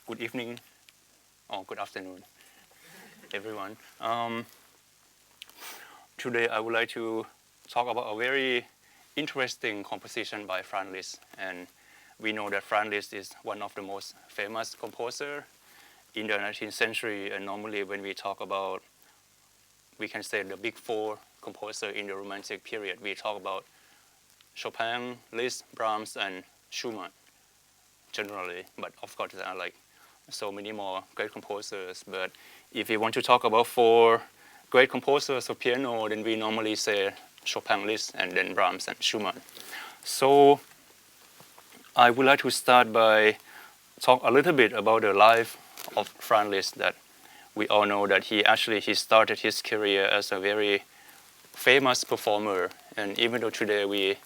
Good evening or good afternoon, everyone. Today I would like to talk about a very interesting composition by Franz Liszt. And we know that Franz Liszt is one of the most famous composer in the 19th century. And normally when we talk about, we can say the big four composer in the Romantic period, we talk about Chopin, Liszt, Brahms, and Schumann generally. But of course there are like so many more great composers. But if we want to talk about four great composers of piano, then we normally say Chopin, Liszt, and then Brahms and Schumann. So I would like to start by talk a little bit about the life of Franz Liszt. That we all know that he started his career as a very famous performer, and even though today we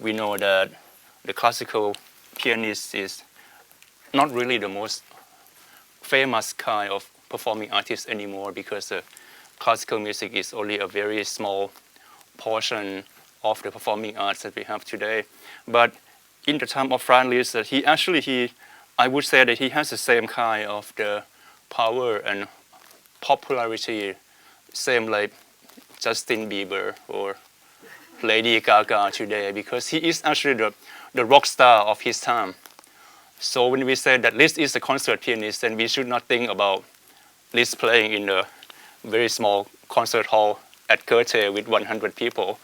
know that the classical pianist is not really the most famous kind of performing artist anymore, because classical music is only a very small portion of the performing arts that we have today. But in the time of Franz Liszt, I would say that he has the same kind of the power and popularity, same like Justin Bieber or Lady Gaga today, because he is actually the rock star of his time. So when we say that Liszt is a concert pianist, then we should not think about Liszt playing in a very small concert hall at Goethe with 100 people.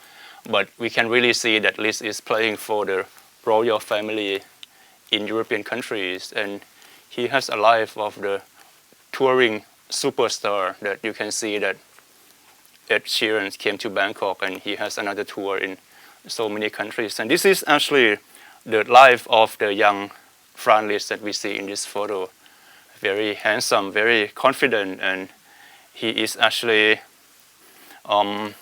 But we can really see that Liszt is playing for the royal family in European countries. And he has a life of the touring superstar, that you can see that Ed Sheeran came to Bangkok and he has another tour in so many countries. And this is actually the life of the young Franz Liszt that we see in this photo. Very handsome, very confident, and he is actually also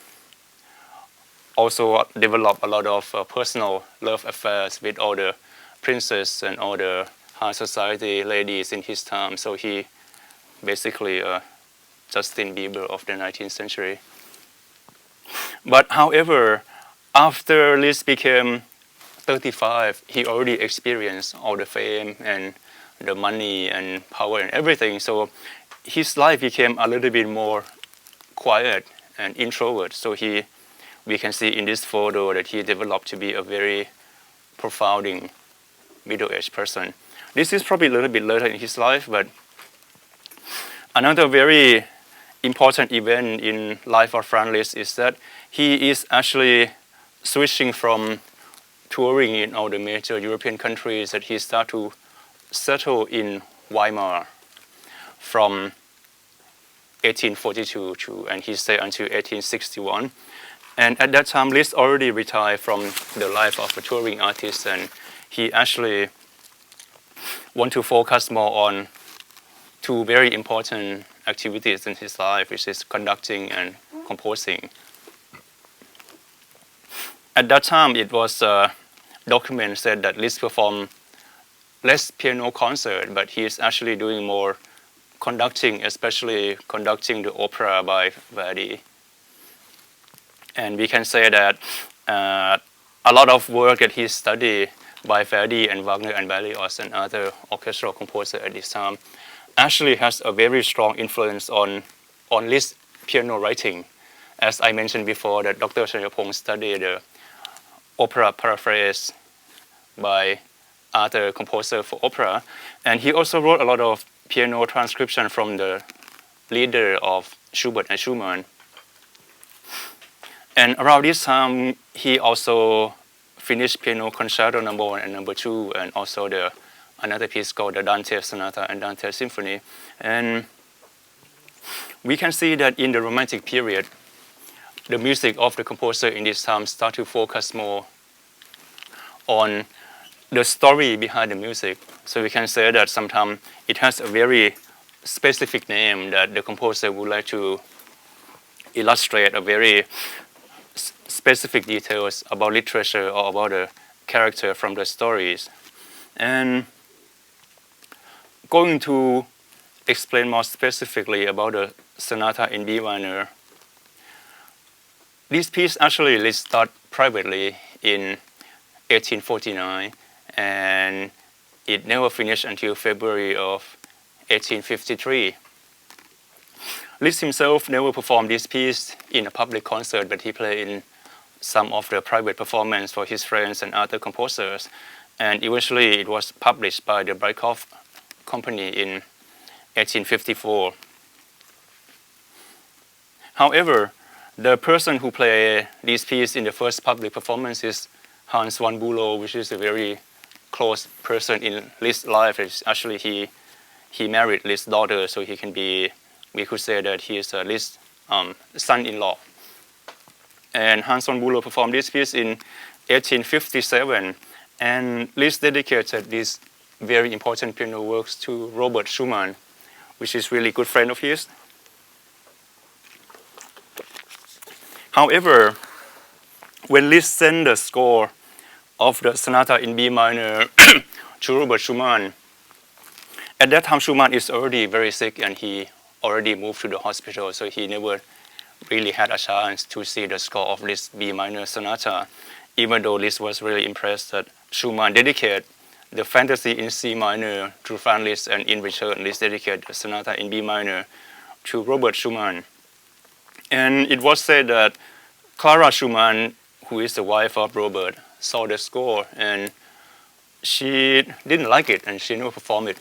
developed a lot of personal love affairs with all the princes and all the high society ladies in his time. So he basically Justin Bieber of the 19th century. But however, after Liszt became 35, he already experienced all the fame and the money and power and everything. So his life became a little bit more quiet and introvert. So we can see in this photo that he developed to be a very profounding middle-aged person. This is probably a little bit later in his life, but another very important event in life of Franz Liszt is that he is actually switching from touring in all the major European countries, that he started to settle in Weimar from 1842 and he stayed until 1861. And at that time, Liszt already retired from the life of a touring artist, and he actually want to focus more on two very important activities in his life, which is conducting and composing. At that time, it was document said that Liszt performed less piano concert, but he is actually doing more conducting, especially conducting the opera by Verdi. And we can say that a lot of work that he studied by Verdi and Wagner and Berlioz and other orchestral composers at this time actually has a very strong influence on Liszt's piano writing. As I mentioned before, that Dr. Chanyapong studied the opera paraphrase by other composer for opera, and he also wrote a lot of piano transcription from the leader of Schubert and Schumann. And around this time, he also finished Piano Concerto No. 1 and No. 2, and also another piece called the Dante Sonata and Dante Symphony. And we can see that in the Romantic period, the music of the composer in this time start to focus more on the story behind the music. So we can say that sometimes it has a very specific name that the composer would like to illustrate a very specific details about literature or about the character from the stories. And going to explain more specifically about the Sonata in B minor, this piece actually Liszt started privately in 1849, and it never finished until February of 1853. Liszt himself never performed this piece in a public concert, but he played in some of the private performance for his friends and other composers. And eventually it was published by the Breitkopf Company in 1854. However, the person who played this piece in the first public performance is Hans von Bülow, which is a very close person in Liszt's life. It's actually, he married Liszt's daughter, so he can be, we could say that he is Liszt's son-in-law. And Hans von Bülow performed this piece in 1857, and Liszt dedicated these very important piano works to Robert Schumann, which is really good friend of his. However, when Liszt sent the score of the sonata in B minor to Robert Schumann, at that time Schumann is already very sick and he already moved to the hospital, so he never really had a chance to see the score of this B minor sonata, even though Liszt was really impressed that Schumann dedicated the Fantasy in C minor to Franz Liszt, and in return Liszt dedicated the sonata in B minor to Robert Schumann. And it was said that Clara Schumann, who is the wife of Robert, saw the score and she didn't like it and she never performed it.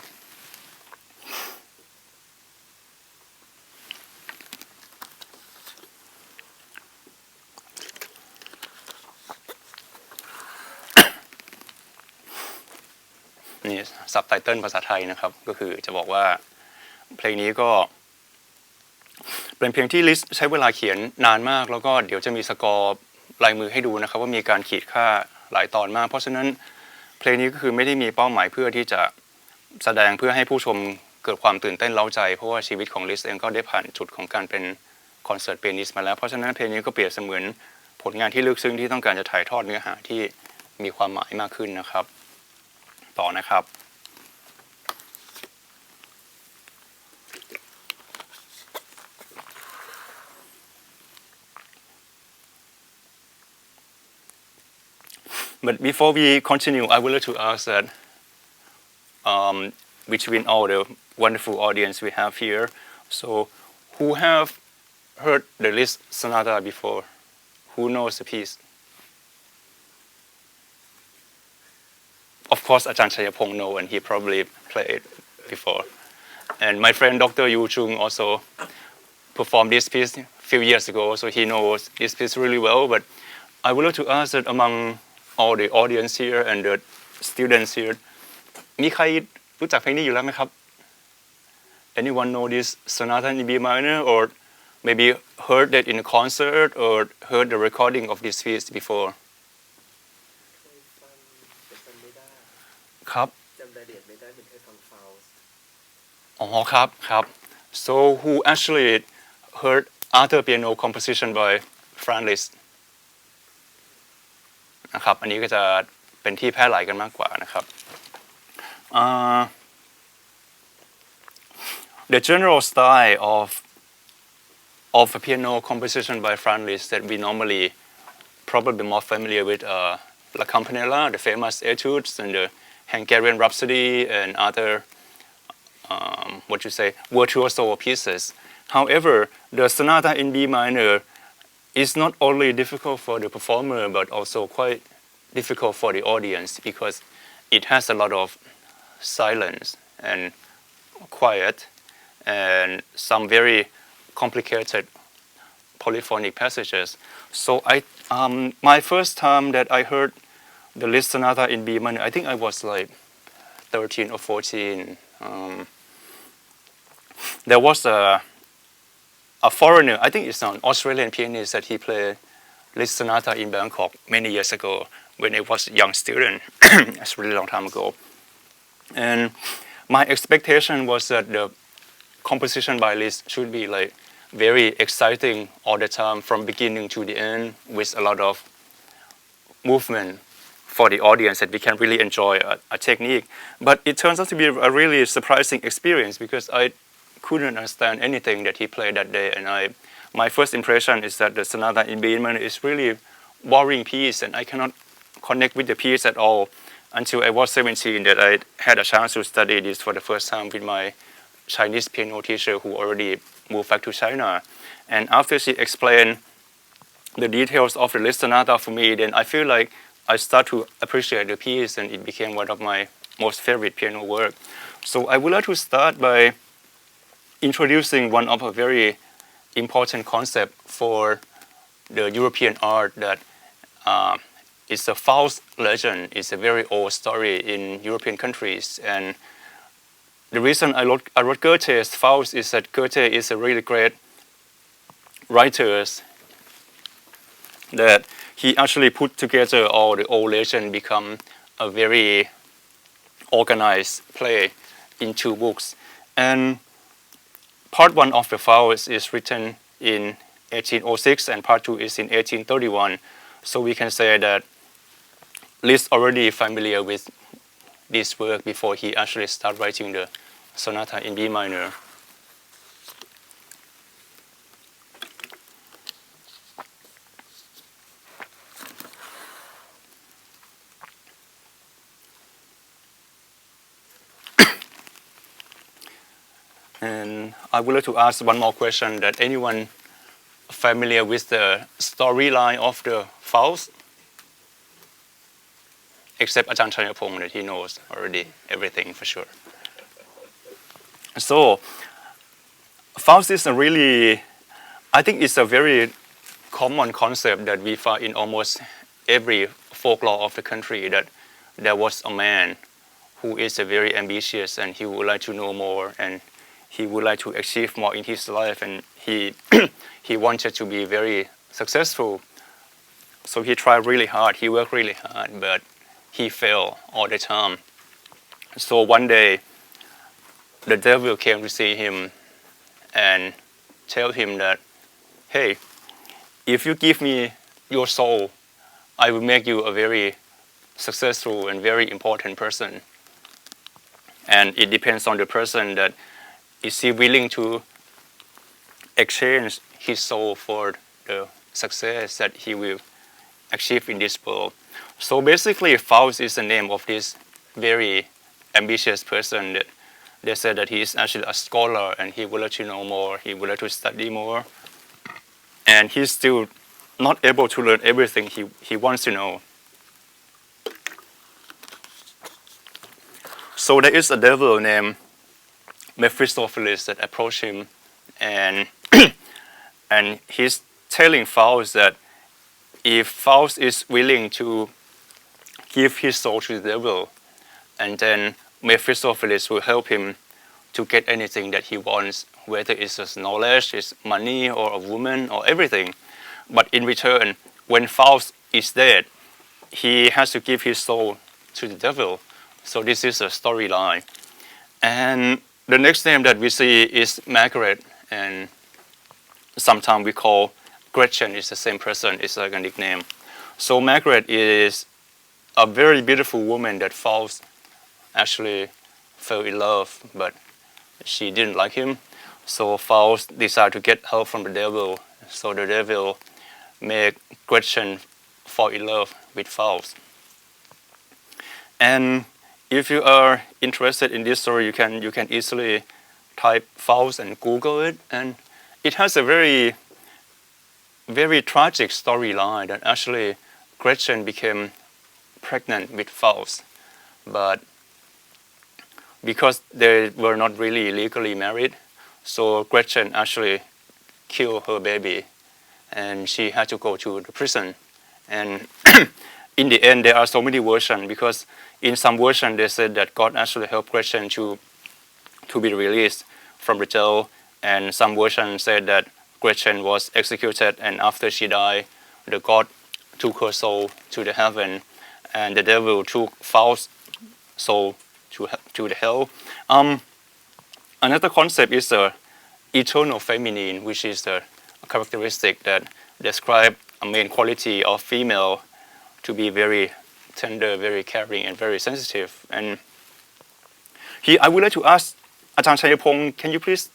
นี่ซับไตเติลภาษาไทยนะครับก็คือจะบอกว่าเพลงนี้ก็เป็นเพลงที่ลิสต์ใช้เวลาเขียนนานมากแล้วก็เดี๋ยวจะมีสกอร์ลายมือให้ดูนะครับว่ามีการขีดค่าหลายตอนมากเพราะฉะนั้นเพลงนี้ก็คือไม่ได้มีเป้าหมายเพื่อที่จะแสดงเพื่อให้ผู้ชมเกิดความตื่นเต้นเร้าใจเพราะว่าชีวิตของลิสต์เองก็ได้ผ่านจุดของการเป็นคอนเสิร์ตเปียนิสต์มาแล้วเพราะฉะนั้นเพลงนี้ก็เปรียบเสมือนผลงานที่ลึกซึ้งที่ต้องการจะถ่ายทอดเนื้อหาที่มีความหมายมากขึ้นนะครับต่อนะครับ But before we continue, I would like to ask that between all the wonderful audience we have here, so who have heard the Liszt sonata before? Who knows the piece? Of course, Ajahn Chayapong knows, and he probably played before. And my friend Dr. Yu Chung also performed this piece a few years ago, so he knows this piece really well. But I would like to ask that among all the audience here and the students here, มีใครรู้จักเพลงนี้อยู่แล้วไหมครับ Anyone know this sonata in B minor, or maybe heard that in a concert, or heard the recording of this piece before? ครับจำรายละเอียดไม่ได้เหมือนเคยฟังฟาวส์อ๋อครับครับ So who actually heard other piano composition by Franz Liszt นะครับอันนี้ก็จะเป็นที่แพร่หลายกันมากกว่านะครับ The general style of a piano composition by Franz Liszt that we normally probably more familiar with La Campanella, the famous etudes, and the Hungarian Rhapsody and other virtuoso pieces. However, the sonata in B minor is not only difficult for the performer but also quite difficult for the audience because it has a lot of silence and quiet and some very complicated polyphonic passages. So my first time that I heard the Liszt sonata in B minor, I think I was like 13 or 14. There was a foreigner, I think it's an Australian pianist, that he played Liszt sonata in Bangkok many years ago when I was a young student. That's a really long time ago. And my expectation was that the composition by Liszt should be like very exciting all the time from beginning to the end with a lot of movement for the audience that we can really enjoy a technique. But it turns out to be a really surprising experience because I couldn't understand anything that he played that day. And my first impression is that the sonata in B minor is really boring piece and I cannot connect with the piece at all. until I was 17 that I had a chance to study this for the first time with my Chinese piano teacher who already moved back to China. And after she explained the details of the Liszt Sonata for me, then I feel like I start to appreciate the piece, and it became one of my most favorite piano work. So I would like to start by introducing one of a very important concept for the European art that is a Faust legend. It's a very old story in European countries. And the reason I wrote Goethe's Faust is that Goethe is a really great writer that he actually put together all the old legend become a very organized play in 2 books. And part 1 of the Faust is written in 1806 and part 2 is in 1831. So we can say that Liszt already familiar with this work before he actually started writing the sonata in B minor. And I would like to ask one more question, that anyone familiar with the storyline of the Faust? Except Ajahn Chayapong, that he knows already everything for sure. So Faust is a really, I think it's a very common concept that we find in almost every folklore of the country, that there was a man who is a very ambitious and he would like to know more and he would like to achieve more in his life, and he he wanted to be very successful. So he tried really hard, he worked really hard, but he failed all the time. So one day, the devil came to see him and tell him that, hey, if you give me your soul, I will make you a very successful and very important person. And it depends on the person that is he willing to exchange his soul for the success that he will achieve in this world. So basically, Faust is the name of this very ambitious person that they said that he is actually a scholar and he would like to know more, he would like to study more. And he's still not able to learn everything he wants to know. So there is a devil named Mephistopheles that approached him, and and he's telling Faust that if Faust is willing to give his soul to the devil, and then Mephistopheles will help him to get anything that he wants, whether it's his knowledge, his money, or a woman, or everything. But in return, when Faust is dead, he has to give his soul to the devil. So this is a storyline. And the next name that we see is Margaret, and sometimes we call Gretchen is the same person, it's like a nickname. So Margaret is a very beautiful woman that Faust actually fell in love, but she didn't like him. So Faust decided to get help from the devil. So the devil made Gretchen fall in love with Faust. And if you are interested in this story, you can easily type Faust and Google it, and it has a very, very tragic storyline that actually Gretchen became pregnant with Faust, but because they were not really legally married, so Gretchen actually killed her baby, and she had to go to the prison. And in the end, there are so many versions, because in some version they said that God actually helped Gretchen to be released from the jail, and some versions said that Gretchen was executed, and after she died, the God took her soul to the heaven, and the devil took Faust's soul to the hell. Another concept is the eternal feminine, which is the characteristic that describe a main quality of female to be very tender, very caring, and very sensitive. And here, I would like to ask Ajahn Chayapong, can you please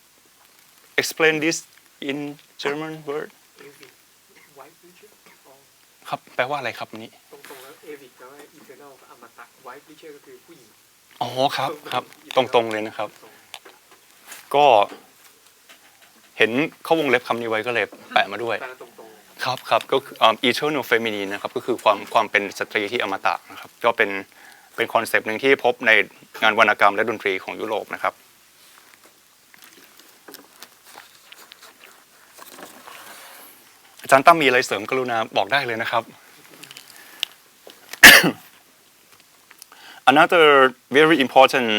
explain this in German word? ครับแปลว่าอะไรครับนี้ตรงๆแล้วเอริกแล้วอีเทอร์นอลก็อมตะไวท์ลิเชอร์ก็คือผู้หญิงอ๋อครับครับตรงๆเลยนะครับก็เห็นเขาวงเล็บคำนี้ไว้ก็เลยแปะมาด้วยครับครับก็คือeternal feminine นะครับก็คือความเป็นสตรีที่อมตะนะครับก็เป็นคอนเซปต์หนึ่งที่พบในงานวรรณกรรมและดนตรีของยุโรปนะครับอาจารย์ตั้มมีอะไรเสริมกรุณาบอกได้เลยนะครับ Another very important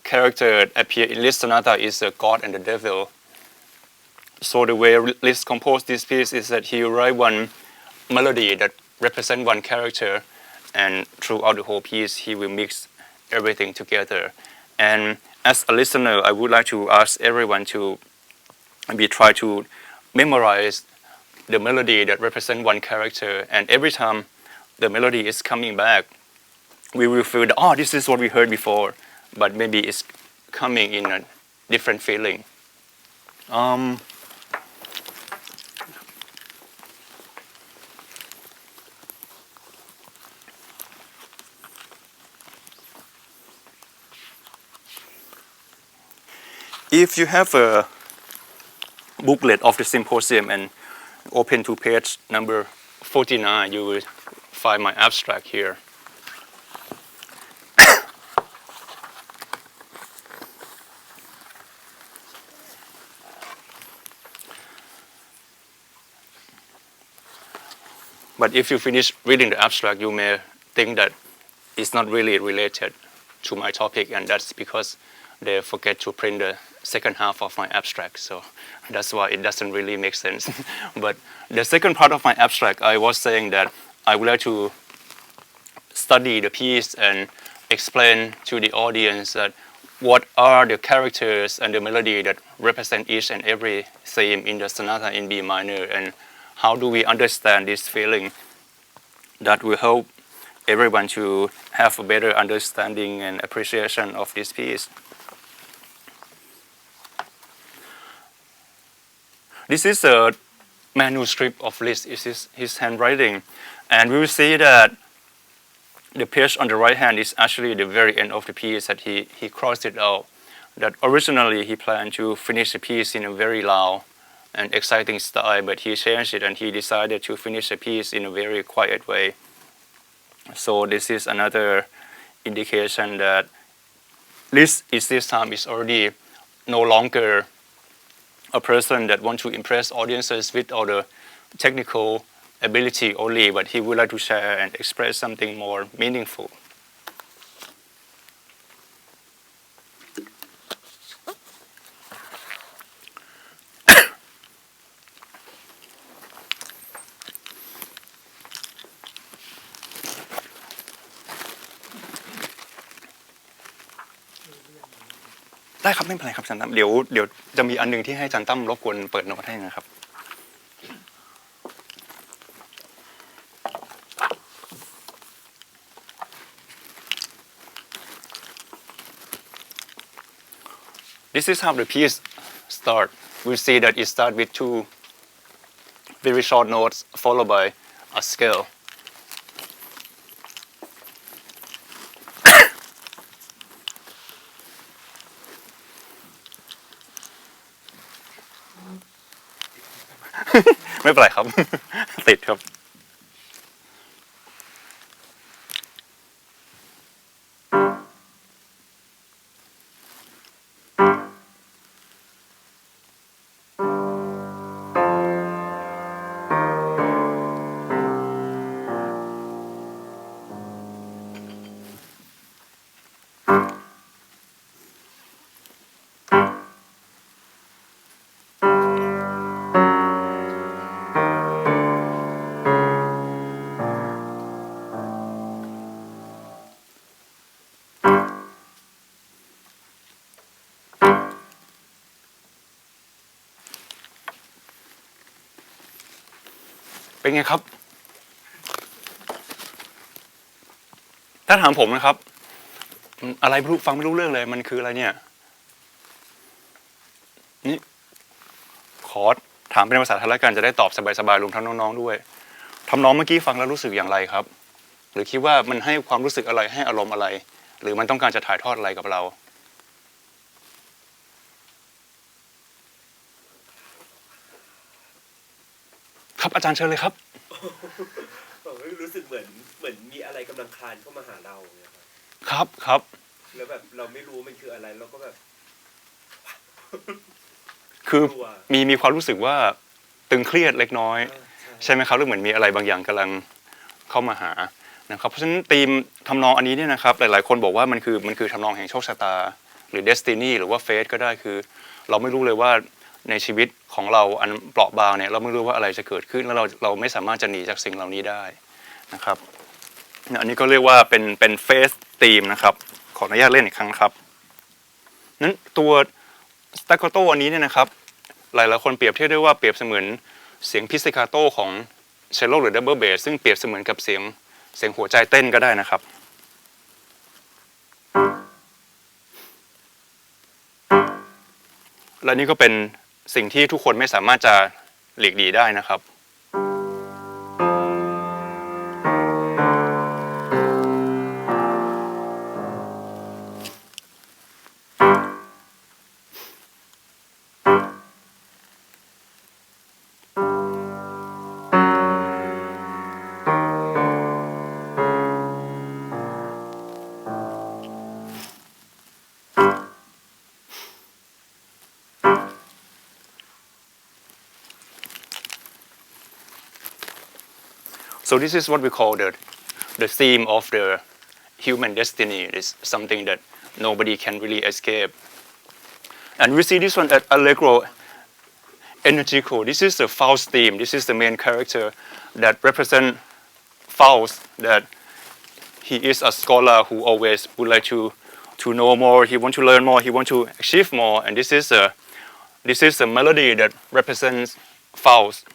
character appear in Liszt sonata is the God and the Devil. So the way Liszt composed this piece is that he write one melody that represent one character, and throughout the whole piece he will mix everything together. And as a listener, I would like to ask everyone to maybe try to memorize the melody that represent one character, and every time the melody is coming back, we will feel that, oh, this is what we heard before, but maybe it's coming in a different feeling. If you have a booklet of the symposium and open to page number 49, you will find my abstract here. But if you finish reading the abstract, you may think that it's not really related to my topic, and that's because they forget to print the second half of my abstract. So that's why it doesn't really make sense. But the second part of my abstract, I was saying that I would like to study the piece and explain to the audience that what are the characters and the melody that represent each and every theme in the sonata in B minor, and how do we understand this feeling that will help everyone to have a better understanding and appreciation of this piece. This is a manuscript of Liszt. This is his handwriting, and we will see that the page on the right hand is actually the very end of the piece, that he crossed it out. That originally he planned to finish the piece in a very loud and exciting style, but he changed it and he decided to finish the piece in a very quiet way. So this is another indication that Liszt is this time is already no longer a person that wants to impress audiences with all the technical ability only, but he would like to share and express something more meaningful.ได้ครับไม่เป็นไรครับอาจารย์ตั้มเดี๋ยวจะมีอันนึงที่ให้อาจารย์ตั้มรบกวนเปิดโน้ตให้นะครับ This is how the piece start. We see that it starts with two very short notes followed by a scale.ไม่เป็นไรครับ ติดครับเป็นไงครับถ้าถามผมนะครับอะไรไม่รู้ฟังไม่รู้เรื่องเลยมันคืออะไรเนี่ยนี่ขอถามเป็นภาษาไทยแล้วกันจะได้ตอบสบายๆรวมทั้งน้องๆด้วย ทำนองเมื่อกี้ฟังแล้วรู้สึกอย่างไรครับหรือคิดว่ามันให้ความรู้สึกอะไรให้อารมณ์อะไรหรือมันต้องการจะถ่ายทอดอะไรกับเราครับอาจารย์เชิญเลยครับรู้สึกเหมือนมีอะไรกำลังคลานเข้ามาหาเราเนี่ยครับครับแล้วแบบเราไม่รู้มันคืออะไรเราก็แบบคือมีความรู้สึกว่าตึงเครียดเล็กน้อยใช่ไหมครับหรือเหมือนมีอะไรบางอย่างกำลังเข้ามาหานะครับเพราะฉะนั้นธีมทำนองอันนี้เนี่ยนะครับหลายๆคนบอกว่ามันคือทำนองแห่งโชคชะตาหรือ destiny หรือว่า fate ก็ได้คือเราไม่รู้เลยว่าในชีวิตของเราอันเปราะบางเนี่ยเราไม่รู้ว่าอะไรจะเกิดขึ้นแล้วเราไม่สามารถจะหนีจากสิ่งเหล่านี้ได้นะครับอันนี้ก็เรียกว่าเป็น fate theme นะครับขออนุญาตเล่นอีกครั้งครับนั้นตัว staccato อันนี้เนี่ยนะครับหลายๆคนเปรียบเทียบได้ว่าเปรียบเสมือนเสียงพิซิคาโตของเชลโลหรือดับเบิลเบสซึ่งเปรียบเสมือนกับเสียงหัวใจเต้นก็ได้นะครับและนี่ก็เป็นสิ่งที่ทุกคนไม่สามารถจะหลีกหนีได้นะครับ So this is what we call the theme of the human destiny. It's something that nobody can really escape. And we see this one at Allegro Energico. This is the Faust theme. This is the main character that represents Faust, that he is a scholar who always would like to know more. He wants to learn more. He wants to achieve more. And this is a melody that represents Faust.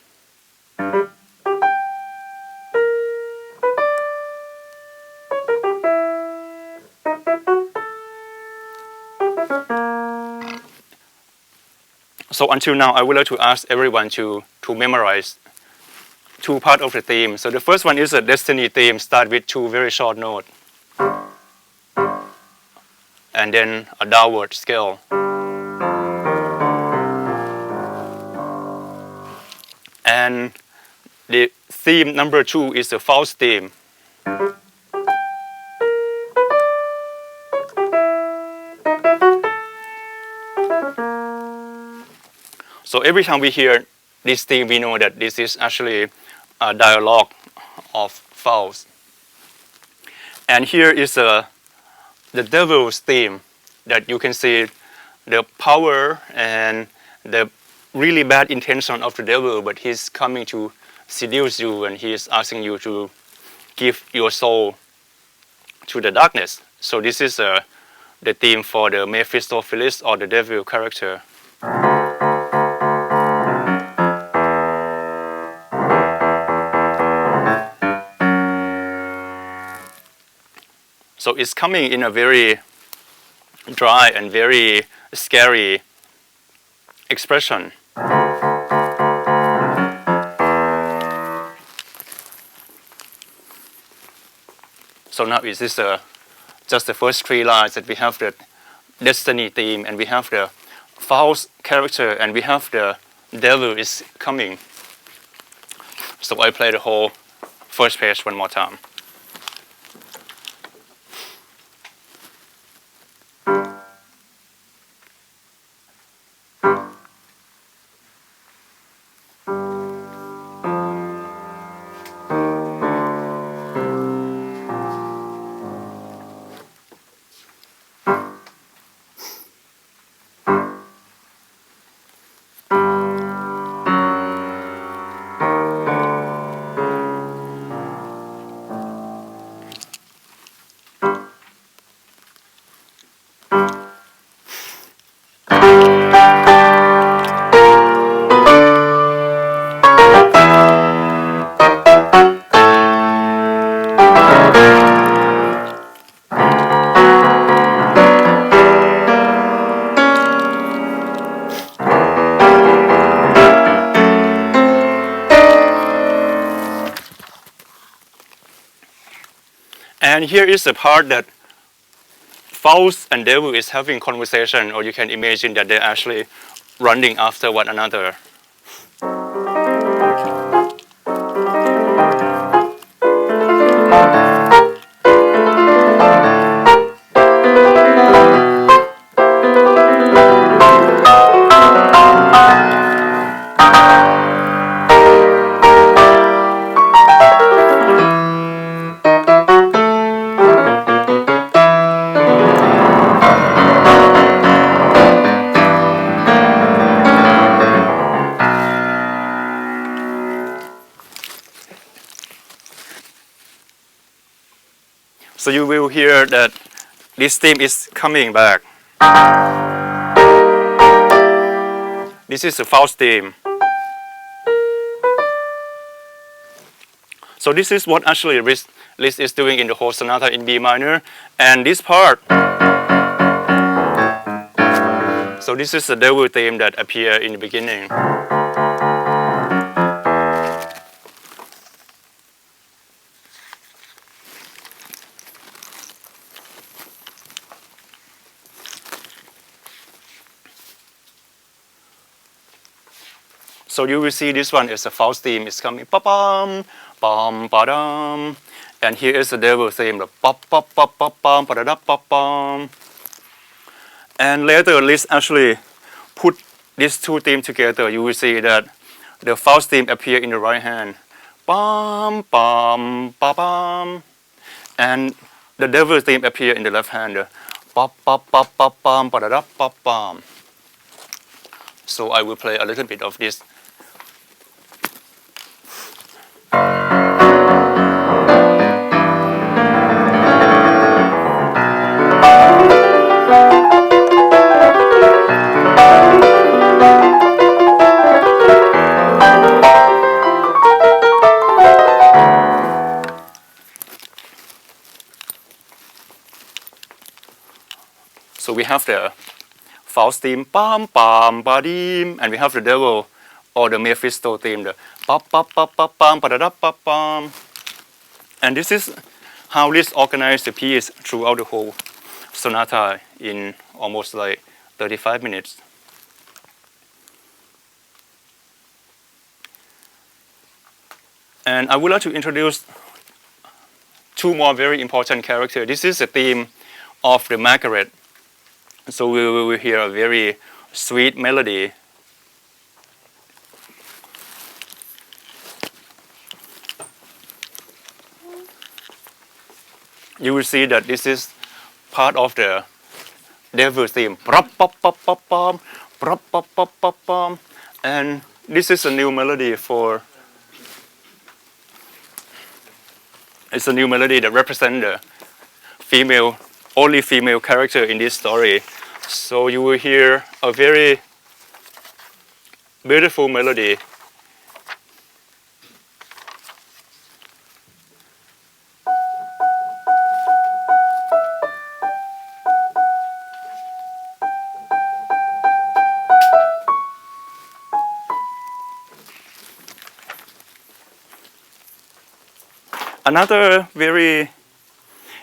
So until now, I would like to ask everyone to memorize two parts of the theme. So the first one is a destiny theme, start with two very short notes. And then a downward scale. And the theme number two is the Faust theme. So every time we hear this theme, we know that this is actually a dialogue of Faust. And here is the devil's theme, that you can see the power and the really bad intention of the devil, but he's coming to seduce you and he's asking you to give your soul to the darkness. So this is the theme for the Mephistopheles or the devil character. So it's coming in a very dry and very scary expression. So now is this just the first three lines that we have the destiny theme and we have the Faust character and we have the devil is coming. So I play the whole first page one more time. And here is the part that Faust and devil is having conversation, or you can imagine that they're actually running after one another. So you will hear that this theme is coming back. This is the Faust theme. So this is what actually Liszt is doing in the whole sonata in B minor. And this part, so this is the devil theme that appears in the beginning. So you will see this one is a Faust theme. It's coming pa-bam, bam, ba-dam. And here is the devil theme, the pa-pa-pa-pa-bam, ba-da-da-pa-bam. And later, Liszt actually put these two themes together. You will see that the Faust theme appear in the right hand. Bam, bam, ba-bam. And the devil theme appear in the left hand. The ba-ba-ba-ba-bam, ba-da-da-pa-bam. So I will play a little bit of this. So we have the Faust theme, bam, bam, ba-dim, and we have the devil or the Mephisto theme, the ba-ba-ba-ba-bam, ba-da-da-ba-bam. And this is how Liszt organized the piece throughout the whole sonata in almost like 35 minutes. And I would like to introduce two more very important characters. This is the theme of the Margaret. So we will hear a very sweet melody. You will see that this is part of the devil theme. And this is a new melody for. It's a new melody that represents the only female character in this story. So you will hear a very beautiful melody. Another very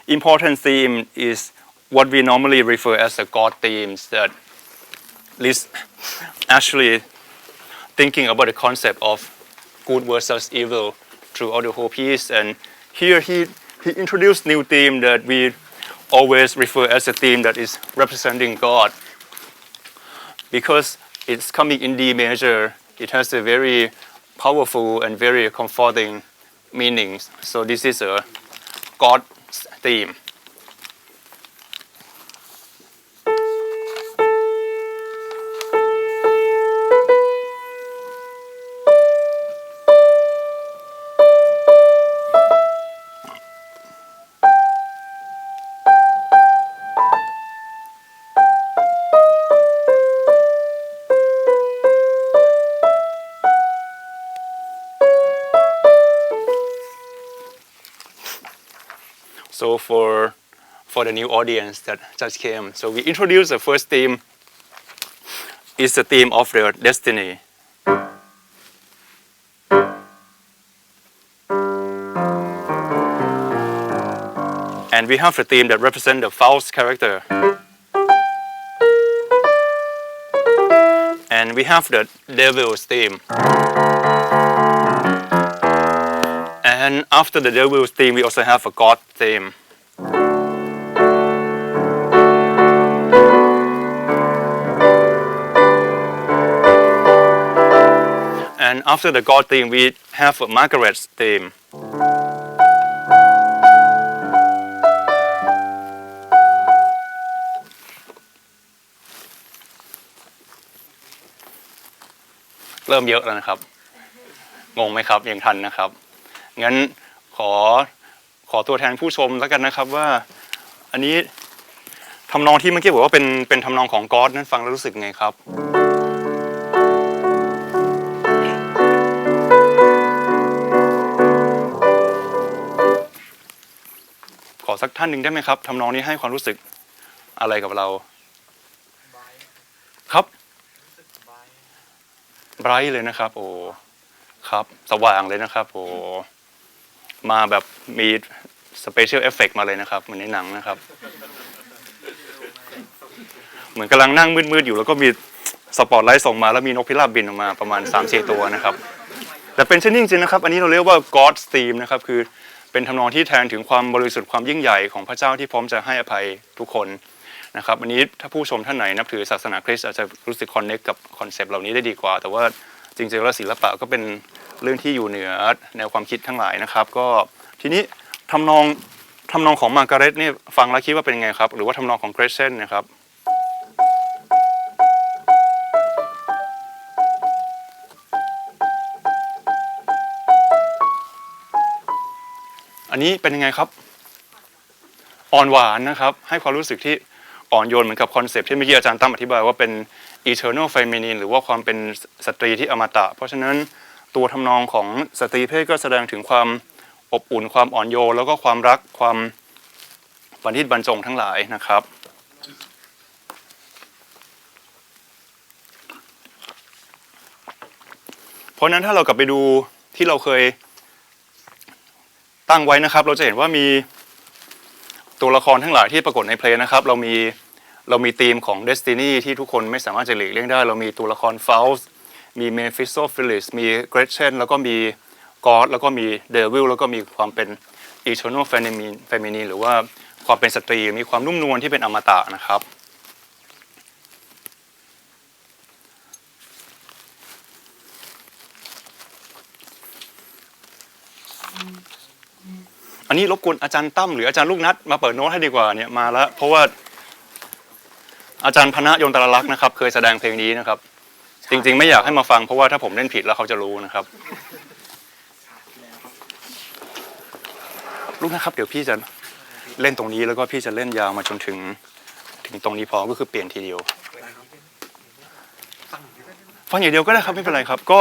important theme is what we normally refer as the God themes, that Liszt actually thinking about the concept of good versus evil throughout the whole piece. And here he introduced new theme that we always refer as a theme that is representing God. Because it's coming in D major, it has a very powerful and very comforting meaning. So this is a God theme. So for the new audience that just came, so we introduced the first theme is the theme of the destiny. and we have the theme that represent the Faust character, and we have the devil's theme, and after the devil's theme we also have a god theme. And after the God theme, we have a Margaret's theme.เริ่มเยอะแล้วนะครับ งงไหมครับยังทันนะครับ งั้นขอตัวแทนผู้ชมแล้วกันนะครับว่าอันนี้ทำนองที่เมื่อกี้บอกว่าเป็นทำนองของGodนั้นฟังแล้วรู้สึกไงครับขอสักท่านหนึ่งได้ไหมครับทำนองนี้ให้ความรู้สึกอะไรกับเราครับไบรท์เลยนะครับโอ้ครับสว่างเลยนะครับโอ้มาแบบมีสเปเชียลเอฟเฟกต์มาเลยนะครับเหมือนในหนังนะครับเหมือนกำลังนั่งมืดๆอยู่แล้วก็มีสปอตไลท์ส่งมาแล้วมีนกพิราบบินออกมาประมาณ 3-4 ตัวนะครับแต่เป็นเช่นนี้จริงๆนะครับอันนี้เราเรียกว่า God's theme นะครับคือเป็นทำนองที่แทนถึงความบริสุทธิ์ความยิ่งใหญ่ของพระเจ้าที่พร้อมจะให้อภัยทุกคนนะครับอันนี้ถ้าผู้ชมท่านไหนนับถือศาสนาคริสต์อาจจะรู้สึกคอนเนคกับคอนเซปต์เหล่านี้ได้ดีกว่าแต่ว่าจริงๆแล้วศิลปะก็เป็นเรื่องที่อยู่เหนือแนวความคิดทั้งหลายนะครับก็ทีนี้ทำนองของมาร์กาเร็ตนี่ฟังแล้วคิดว่าเป็นไงครับหรือว่าทำนองของเกรเซนนะครับอันนี้เป็นยังไงครับอ่อนหวานนะครับให้ความรู้สึกที่อ่อนโยนเหมือนกับคอนเซปต์ที่เมื่อกี้อาจารย์ตั้มอธิบายว่าเป็น eternal feminine หรือว่าความเป็นสตรีที่อมตะเพราะฉะนั้นตัวทำนองของสตรีเพศก็แสดงถึงความอบอุ่นความอ่อนโยนแล้วก็ความรักความบัณฑิตบรรจงทั้งหลายนะครับเพราะนั้นถ้าเรากลับไปดูที่เราเคยตั้งไว้นะครับเราจะเห็นว่ามีตัวละครทั้งหลายที่ปรากฏในเพลงนะครับเรามีธีมของ Destiny ที่ทุกคนไม่สามารถจะหลีกเลี่ยงได้เรามีตัวละคร Faust มี Mephistopheles มี Gretchen แล้วก็มี God แล้วก็มี Devil แล้วก็มีความเป็น Eternal Feminine หรือว่าความเป็นสตรีมีความนุ่มนวลที่เป็นอมตะนะครับอันนี้รบกวนอาจารย์ตั้มหรืออาจารย์ลูกนัดมาเปิดโน้ตให้ดีกว่าเนี่ยมาแล้วเพราะว่าอาจารย์พนะยนตรลักษณ์นะครับเคยแสดงเพลงนี้นะครับจริงๆไม่อยากให้มาฟังเพราะว่าถ้าผมเล่นผิดแล้วเขาจะรู้นะครับลูกนะครับเดี๋ยวพี่จะเล่นตรงนี้แล้วก็พี่จะเล่นยาวมาจนถึงตรงนี้พอก็คือเปลี่ยนทีเดียวฟังอย่างเดียวก็ได้ครับไม่เป็นไรครับก็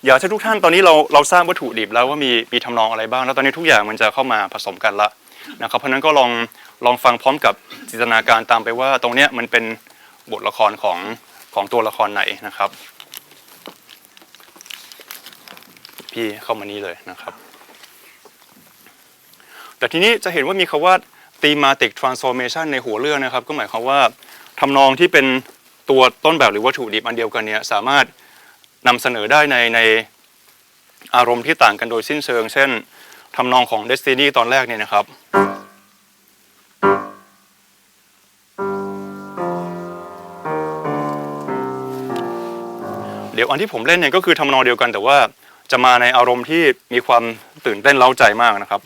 อยากให้ทุกท่านตอนนี้เราสร้างวัตถุดิบแล้วว่ามีทำนองอะไรบ้างแล้วตอนนี้ทุกอย่างมันจะเข้ามาผสมกันละนะครับเพราะนั้นก็ลองฟังพร้อมกับจินตนาการตามไปว่าตรงเนี้ยมันเป็นบทละครของตัวละครไหนนะครับพี่เข้ามานี้เลยนะครับแต่ทีนี้จะเห็นว่ามีคำว่า thematic transformation ในหัวเรื่องนะครับก็หมายความว่าทำนองที่เป็นตัวต้นแบบหรือวัตถุดิบอันเดียวกันเนี่ยสามารถนำเสนอได้ในอารมณ์ที่ต่างกันโดยสิ้นเชิงเช่นทำนองของ Destiny ตอนแรกเนี่ยนะครับเดี๋ยวอันที่ผมเล่นเนี่ยก็คือทำนองเดียวกันแต่ว่าจะมาในอารมณ์ที่มีความตื่นเต้นเร้าใจมากนะครับ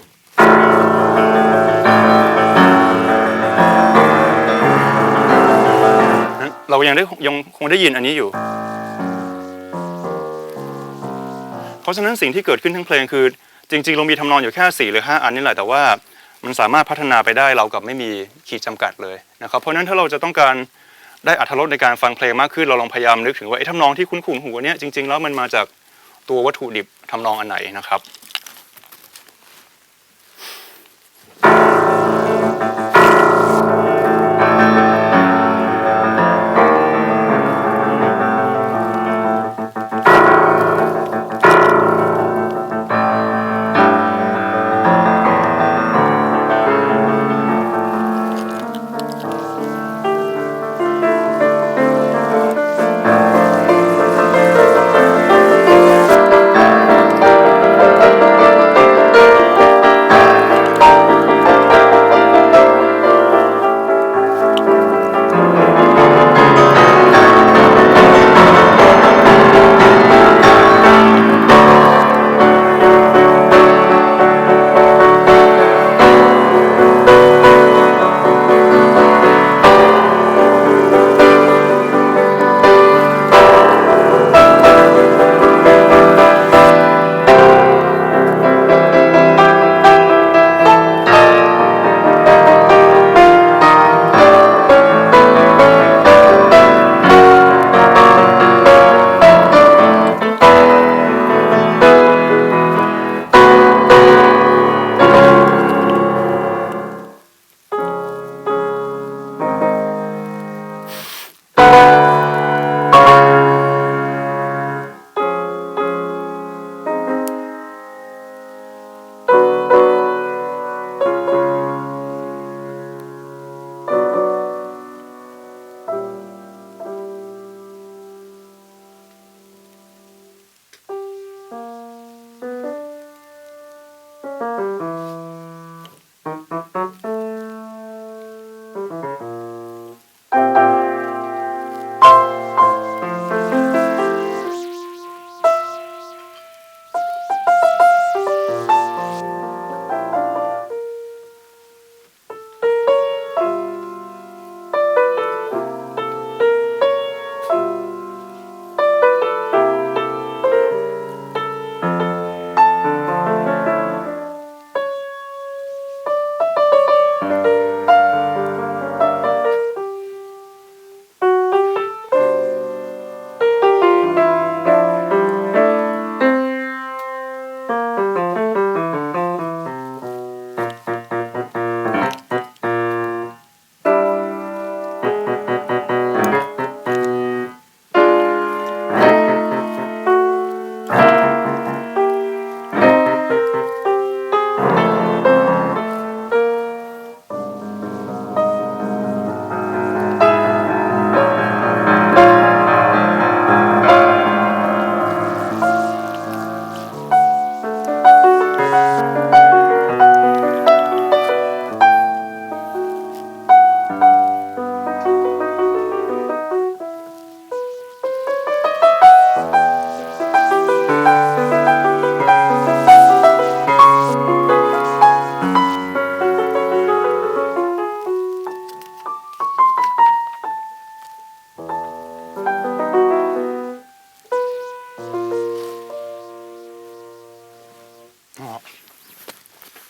เรายังคงได้ยินอันนี้อยู่เพราะฉะนั้นสิ่งที่เกิดขึ้นทั้งเพลงคือจริงๆเรามีทำนองอยู่แค่4 หรือ 5อันนี่แหละแต่ว่ามันสามารถพัฒนาไปได้เรากับไม่มีขีดจำกัดเลยนะครับเพราะฉะนั้นถ้าเราจะต้องการได้อรรถรสในการฟังเพลงมากขึ้นเราลองพยายามนึกถึงว่าทำนองที่คุ้นหูเนี่ยจริงๆแล้วมันมาจากตัววัตถุดิบทำนองอันไหนนะครับ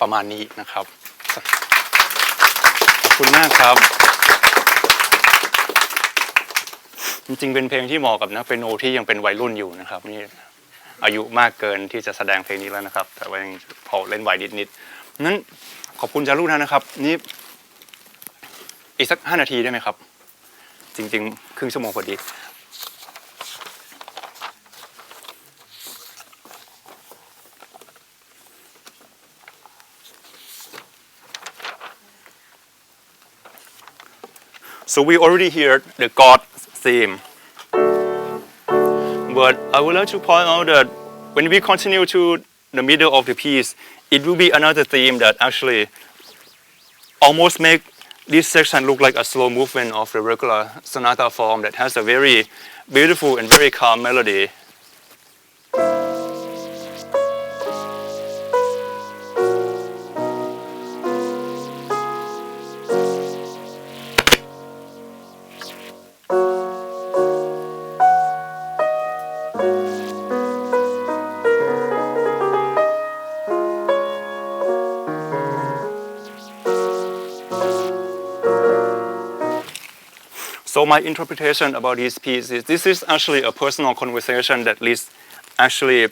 ประมาณนี้นะครับขอบคุณมากครับจริงๆเป็นเพลงที่เหมาะกับนักเปียโนที่ยังเป็นวัยรุ่นอยู่นะครับนี่อายุมากเกินที่จะแสดงเพลงนี้แล้วนะครับแต่ว่ายังพอเล่นไหวนิดๆนั้นขอบคุณจารุนะครับนี่อีกสัก5 นาทีได้ไหมครับจริงๆครึ่งชั่วโมงพอดีSo we already heard the God theme, but I would like to point out that when we continue to the middle of the piece, it will be another theme that actually almost make this section look like a slow movement of the regular sonata form that has a very beautiful and very calm melody. So my interpretation about this piece is this is actually a personal conversation that Liz actually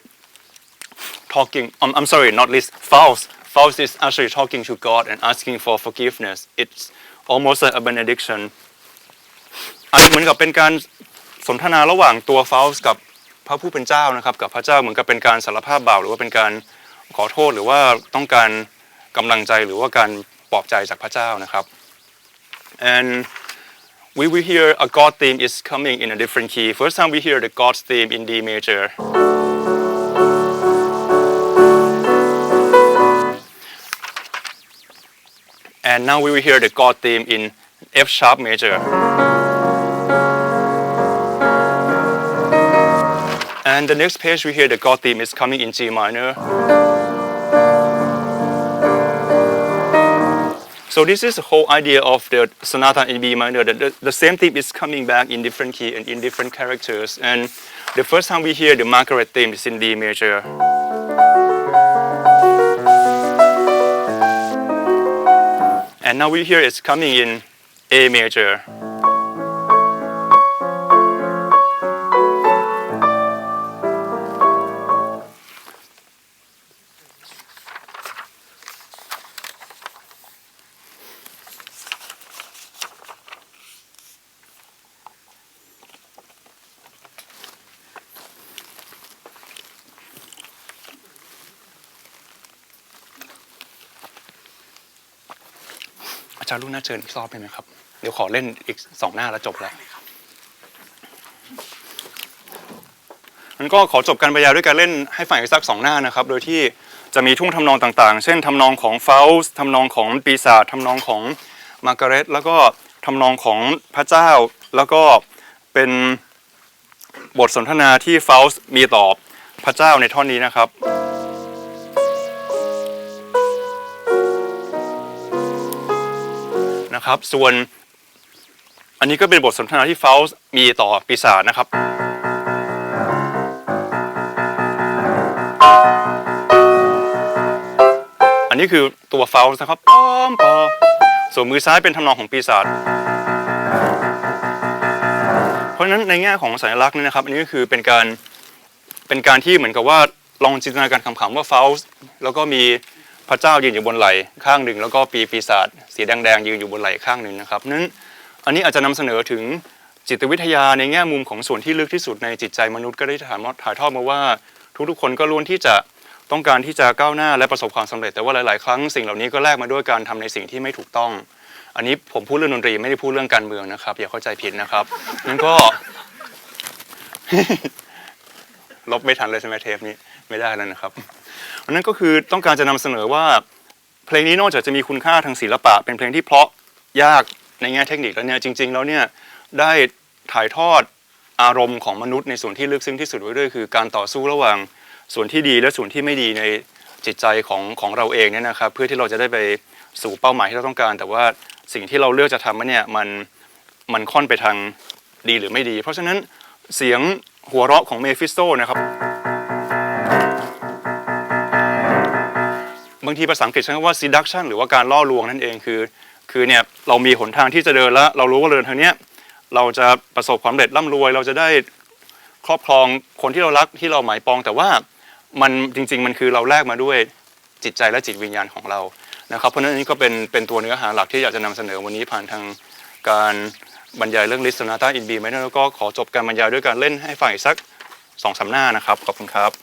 talking, I'm sorry, not Liz, Faust. Faust is actually talking to God and asking for forgiveness. It's almost like a benediction. อันเหมือนกับเป็นการสนทนาระหว่างตัว Faust กับพระผู้เป็นเจ้านะครับกับพระเจ้าเหมือนกับเป็นการสารภาพบาปหรือว่าเป็นการขอโทษหรือว่าต้องการกำลังใจหรือว่าการปลอบใจจากพระเจ้านะครับ and we will hear a God theme is coming in a different key. First time we hear the God's theme in D major. And now we will hear the God theme in F sharp major. And the next page we hear the God theme is coming in G minor. So this is the whole idea of the sonata in B minor, that the same theme is coming back in different key and in different characters. And the first time we hear the Margaret theme is in D major. And now we hear it's coming in A major.อาจารย์รุ่นน่าเชิญอีกรอบได้ไหมครับเดี๋ยวขอเล่นอีก2 หน้าแล้วจบแล้วงั้นก็ขอจบการบรรยายด้วยการเล่นให้ฟังอีกสัก2 หน้านะครับโดยที่ จะมีท่วงทำนองต่างๆเช่นทำนองของเฟาส์ทำนองของปีศาจทำนองของมาร์กาเร็ตแล้วก็ทำนองของพระเจ้าแล้วก็เป็นบทสนทนาที่เฟาส์มีต่อพระเจ้าในท่อนนี้นะครับส่วนอันนี้ก็เป็นบทสนทนาที่เฟาส์มีต่อปีศาจนะครับอันนี้คือตัวเฟาส์นะครับปอมปอส่วนมือซ้ายเป็นทำนองของปีศาจเพราะฉะนั้นในแง่ของสัญลักษณ์นี่นะครับอันนี้ก็คือเป็นการที่เหมือนกับว่าลองจินตนาการขำๆว่าเฟาส์แล้วก็มีพระเจ้ายืนอยู่บนไหล่ข้างหนึ่งแล้วก็ปีศาจสีแดงๆยืนอยู่บนไหล่ข้างหนึ่งนะครับนั้นอันนี้อาจจะนำเสนอถึงจิตวิทยาในแง่มุมของส่วนที่ลึกที่สุดในจิตใจมนุษย์ก็ได้ถ่ายทอดมาว่าทุกๆคนก็ล้วนที่จะต้องการที่จะก้าวหน้าและประสบความสำเร็จแต่ว่าหลายๆครั้งสิ่งเหล่านี้ก็แลกมาด้วยการทำในสิ่งที่ไม่ถูกต้องอันนี้ผมพูดเรื่องดนตรีไม่ได้พูดเรื่องการเมืองนะครับอย่าเข้าใจผิดนะครับนั่นก็ ลบไม่ทันเลยใช่ไหมเทปนี้ไม่ได้แล้วนะครับอันนั้นก็คือต้องการจะนำเสนอว่าเพลงนี้นอกจากจะมีคุณค่าทางศิลปะเป็นเพลงที่เพราะยากในแง่เทคนิคแล้วเนี่ยจริงๆแล้วเนี่ยได้ถ่ายทอดอารมณ์ของมนุษย์ในส่วนที่ลึกซึ้งที่สุดไว้ด้วยคือการต่อสู้ระหว่างส่วนที่ดีและส่วนที่ไม่ดีในจิตใจของเราเองเนี่ยนะครับเพื่อที่เราจะได้ไปสู่เป้าหมายที่เราต้องการแต่ว่าสิ่งที่เราเลือกจะทำเนี่ยมันค่อนไปทางดีหรือไม่ดีเพราะฉะนั้นเสียงหัวเราะของเมฟิสโตนะครับบางทีภาษาอังกฤษใช้คำว่า seduction หรือว่าการล่อลวงนั่นเองคือเนี่ยเรามีหนทางที่จะเดินแล้วเรารู้ว่าเดินทางเนี้ยเราจะประสบความสำเร็จร่ำรวยเราจะได้ครอบครองคนที่เรารักที่เราหมายปองแต่ว่ามันจริงๆมันคือเราแลกมาด้วยจิตใจและจิตวิญญาณของเรานะครับเพราะฉะนั้นอันนี้ก็เป็นตัวเนื้อหาหลักที่อยากจะนำเสนอวันนี้ผ่านทางการบรรยายเรื่อง Liszt Sonata in B minor แล้วก็ขอจบการบรรยายด้วยการเล่นให้ฟังอีกสัก 2-3 หน้านะครับขอบคุณครับ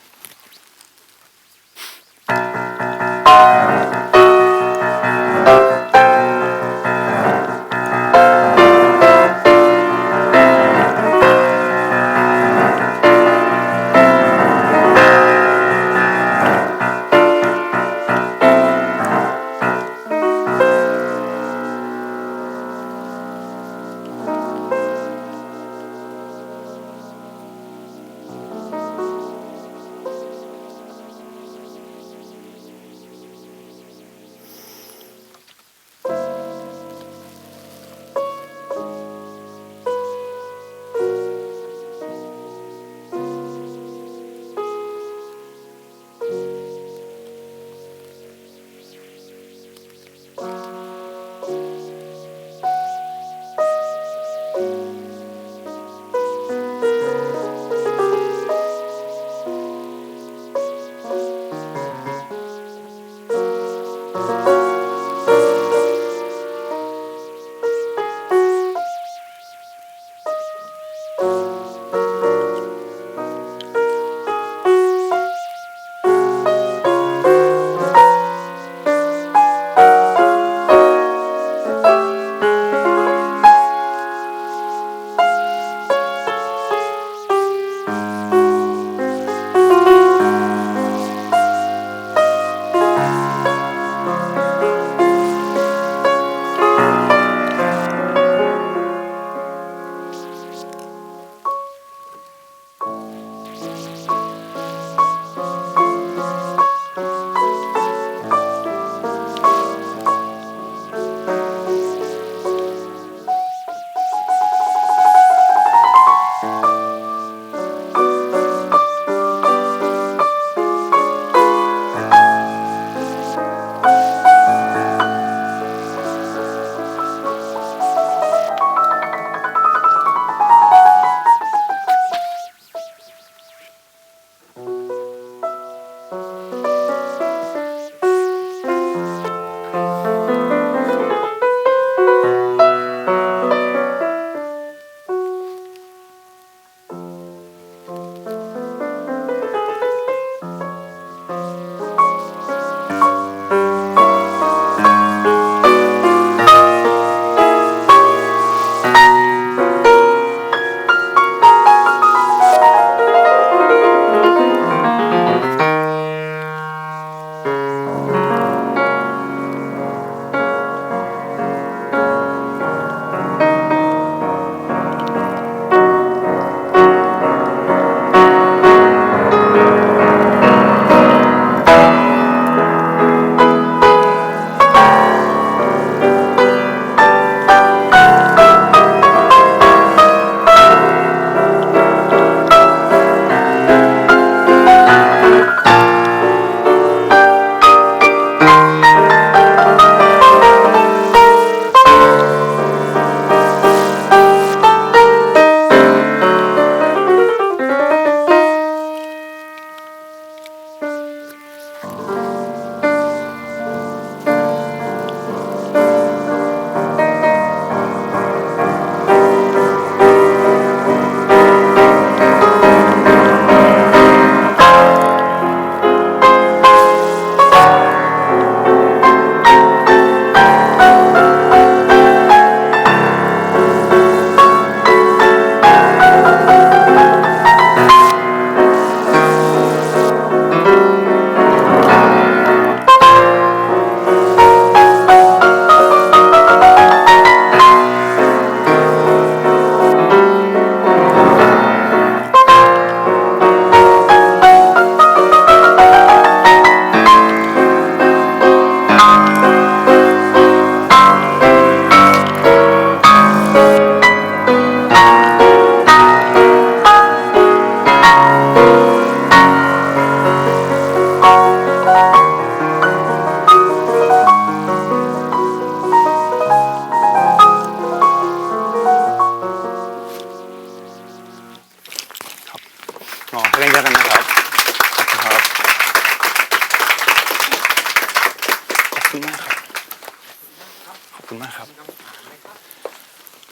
คุณมากครับ มีคำถามไหมครับ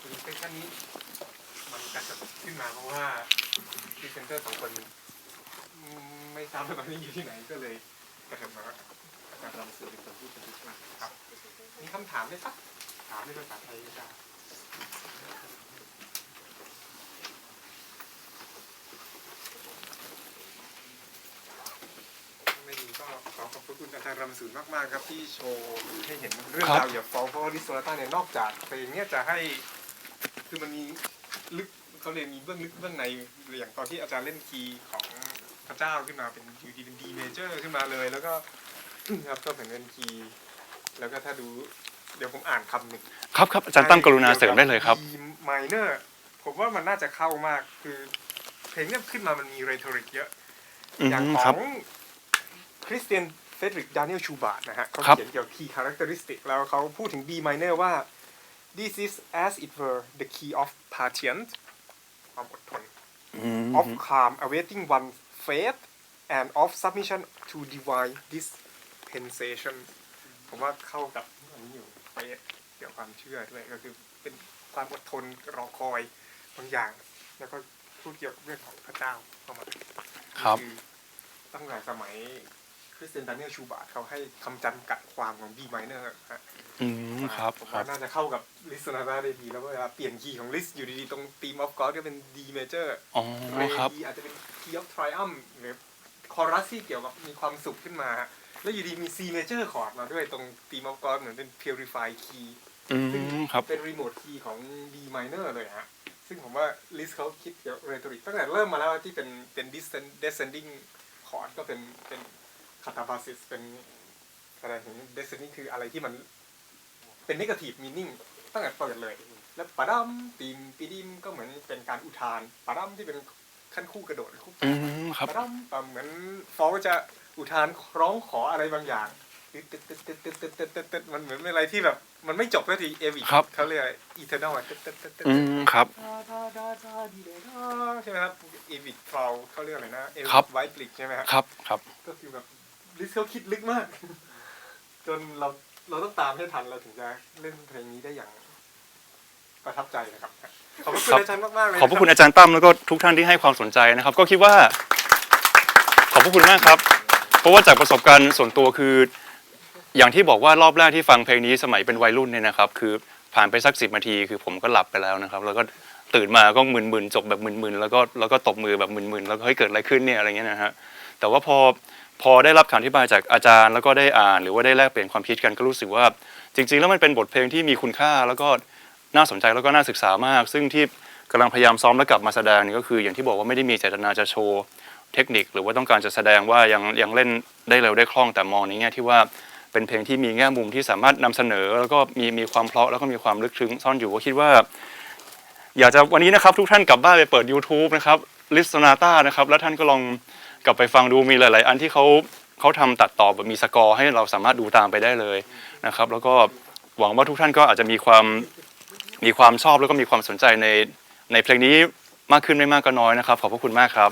คุณเซสชั่นนี้มันกระชับขึ้นมาเพราะว่าพรีเซนเตอร์2 คนไม่ทราบว่าตอนนี้อยู่ที่ไหนก็เลยกระชับมาอาจารย์รำสื่อเป็นคนพูดเป็นหลักครับมีคำถามไหมครับถามในภาษาไทยก็ได้ไม่มีก็ขอขอบคุณอาจารย์รำสื่อมากๆครับที่โชว์ให้เห็นเรื่องราวอย่าฟ้องเพราะว่าลิโซนาต้าเนี่ยนอกจากเพลงเนี้ยจะให้คือมันมีลึกเขาเรียนมีเบื้องลึกเบื้องในอย่างตอนที่อาจารย์เล่นคีย์ของพระเจ้าขึ้นมาเป็นอยู่ดีเป็นดีเมเจอร์ขึ้นมาเลยแล้วก็ครับก็เป็นคีย์แล้วก็ถ้าดูเดี๋ยวผมอ่านคำหนึ่งครับครับอาจารย์ตั้มกรุณาเสริมได้เลยครับ D minor ผมว่ามันน่าจะเข้ามากคือเพลงเนี้ยขึ้นมามันมีเรทอริกเยอะอย่างของคริสเตียนเฟดริกดานิเอลชูบาร์ตนะฮะเขาเขียนเกี่ยวกับ key characteristic แล้วเขาพูดถึง D minor ว่า this is as it were the key of patience ความอดทน of calm awaiting one's fate and of submission to divine dispensation ผมว่าเข้ากับอันนี้อยู่เฟธเกี่ยวกับความเชื่อด้วยก็คือเป็นความอดทนรอคอยบางอย่างแล้วก็พูดเกี่ยวกับเรื่องของพระเจ้าเข้ามาครับตั้งแต่สมัยคริสเตียนดานิเอลชูบาร์ตเขาให้คำจำกัดความของ B minor ครับผมว่าน่าจะเข้ากับลิสโซนาต้าได้ดีแล้วเวลาเปลี่ยนคีย์ของลิสอยู่ดีๆตรง theme of God ก็เป็น D major อ๋อครับ อาจจะเป็น key of triumph หรือคอรัสที่เกี่ยวกับมีความสุขขึ้นมาแล้วอยู่ดีมี C major chord มาด้วยตรง theme of God เหมือนเป็น purified key ซึ่งเป็น remote key ของ D minor เลยฮะซึ่งผมว่าลิสเขาคิดเกี่ยวกับ rhetoric ตั้งแต่เริ่มมาแล้วที่เป็น descending chord ก็เป็นcatabasis เป็นแสดงถึง descending คืออะไรที่มันเป็น negative meaning ตั้งแต่เปิดเลยแล้วปะดัมตีมปีดิมก็เหมือนเป็นการอุทานปะดัมที่เป็นขั้นคู่กระโดดคู่ปะดัมเหมือนฟอลจะอุทานร้องขออะไรบางอย่างมันเหมือนเป็นอะไรที่แบบมันไม่จบสักทีเอวิกเขาเรียก eternal ครับใช่ไหมครับเอวิกฟอลเขาเรียกอะไรนะเอวิกไวท์บลิกใช่ไหมครับครับก็คือแบบลิสเขาคิดลึกมากจนเราต้องตามให้ทันเราถึงจะเล่นเพลงนี้ได้อย่างประทับใจนะครับขอบคุณอาจารย์มากๆเลยขอบคุณอาจารย์ตั้มแล้วก็ทุกท่านที่ให้ความสนใจนะครับก็คิดว่าขอบคุณมากครับเพราะว่าจากประสบการณ์ส่วนตัวคืออย่างที่บอกว่ารอบแรกที่ฟังเพลงนี้สมัยเป็นวัยรุ่นเนี่ยนะครับคือผ่านไปสัก10 นาทีคือผมก็หลับไปแล้วนะครับแล้วก็ตื่นมาก็มึนๆจบแบบมึนๆแล้วก็ตบมือแบบมึนๆแล้วก็เฮ้ยเกิดอะไรขึ้นเนี่ยอะไรเงี้ยนะฮะแต่ว่าพอได้รับคำอธิบายจากอาจารย์แล้วก็ได้อ่านหรือว่าได้แลกเปลี่ยนความคิดกันก็รู้สึกว่าจริงๆแล้วมันเป็นบทเพลงที่มีคุณค่าแล้วก็น่าสนใจแล้วก็น่าศึกษามากซึ่งที่กำลังพยายามซ้อมแล้วกลับมาแสดงก็คืออย่างที่บอกว่าไม่ได้มีเจตนาจะโชว์เทคนิคหรือว่าต้องการจะแสดงว่ายังเล่นได้เร็วได้คล่องแต่มองในแง่ที่ว่าเป็นเพลงที่มีแง่มุมที่สามารถนำเสนอแล้วก็มีความเพราะแล้วก็มีความลึกซึ้งซ่อนอยู่ก็คิดว่าอยากจะวันนี้นะครับทุกท่านกลับบ้านไปเปิด YouTube นะครับลิสโซนาต้านะครับแล้วท่านก็ลองกลับไปฟังดูมีหลายๆอันที่เขาทำตัดต่อแบบมีสกอร์ให้เราสามารถดูตามไปได้เลยนะครับแล้วก็หวังว่าทุกท่านก็อาจจะมีความชอบแล้วก็มีความสนใจในเพลงนี้มากขึ้นไม่มากก็น้อยนะครับขอบพระคุณมากครับ